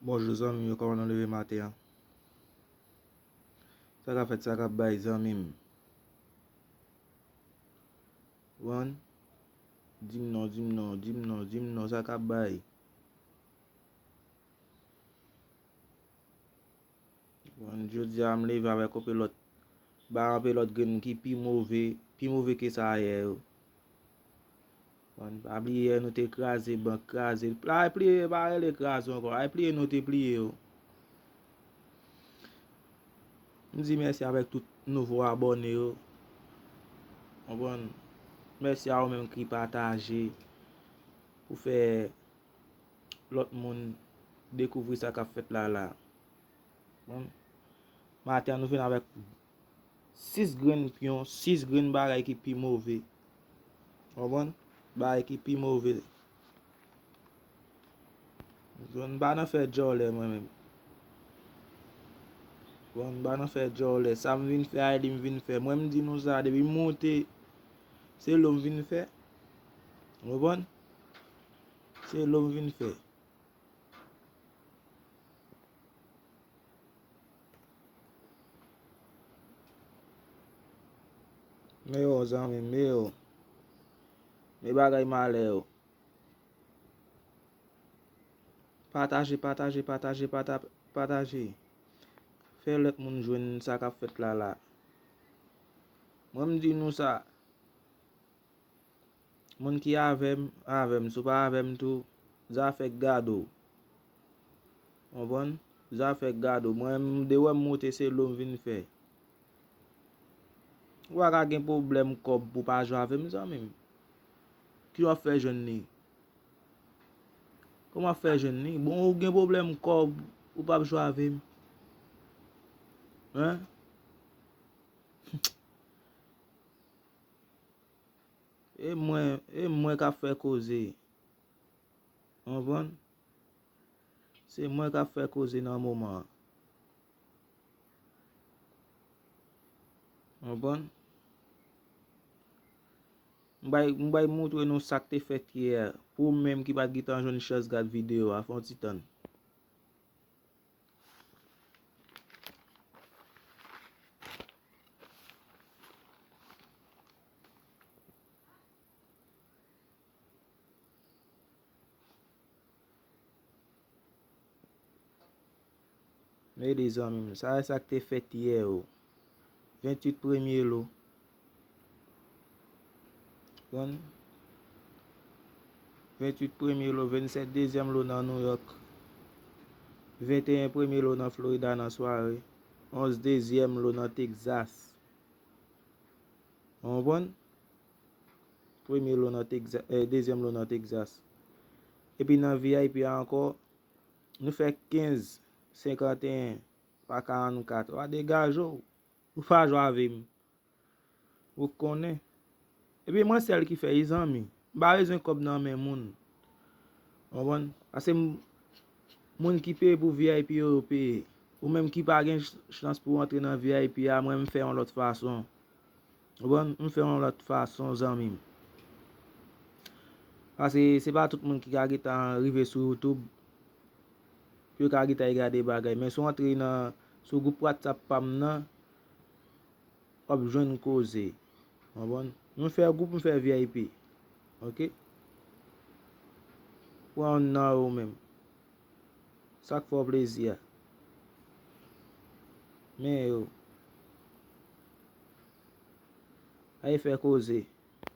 Bonjour zanmi, yo koman nan leve matin. Ça ka fait ça ka bay zanmi. Wan, dim non, ça ka bay. Wan, jodi a m leve avec un pelot. Ba un pelot gen ki pi mauvais que ça hier. Wan, abliye nou te krasé, ban krasé. La plié, ba el krasé encore. Ay plié nou te plié yo. M di merci avec tout nouveau abonné yo. Bon, merci à vous même qui partagez pour faire l'autre monde découvrir ça qu'a fait là. Bon, matin nous venons avec 6 graines pion, 6 graines bagay qui pi mauvais. Bon, bagay qui pi mauvais. Bon, ba nan fait jolé moi-même. Bon, ba nan fait jolé, ça me vinn faire, il me vinn faire. Moi me dit nous ça depuis monter, c'est l'homme vinn faire. Bon, c'est l'homme vinn faire. Mais yo zanmi, mais yo. Mais bagay malè yo. Partagez. Fè lèk moun jwen sa ka fèt la. Moi me di nou sa. Moun ki avem, sou pa avem tou, za fèk gado. Bon, za fèk gado. Moi de wè moute se l'homme vin fè. Ou a gen problem kob pou pa jwa avem zanmi. Ki wè fè jen ni? Comment fè jen ni? Bon ou gen problem kob ou pa jwa avem. Hein? E mwen ka fè koze. Bon? Se mwen ka fè koze nan mouman. Bon? Mbay moutre nou sak te fèt hier. Pou mèm ki pat gitan joun chaz gade video a fon titan. Me de zanmi, sa sak te fèt hier o. 28 premier lo. Bon? 28 premier lo, 27 deuxième lo nan New York. 21 premier lo nan Florida nan soare. 11 deuxième lo nan Texas. Bon? Premier lo nan Texas, deuxième lo nan Texas. Et puis nan VIP encore, nous fait 15, 51, pas 44. Wa dégage ou fa jwa avem. Ou connaît. Et puis moi celle qui fait les amis. Ba rezon kob nan men moun. Bon? Ase moun ki paye pour VIP yo paye. Ou même qui pa gen chance pour entrer dans VIP a, moi me fè en l'autre façon. Bon, me fè en l'autre façon zanmi. Parce que c'est pas tout le monde qui a gita arrivé sur YouTube. Puis ka gita regarder bagay, mais sou entrer dans sur groupe WhatsApp pam nan, op joine cause. Bon? Me fè groupe, me fè VIP. OK? Ou an nan ou même. Ça fait plaisir. Mais yo. Aye fè cause.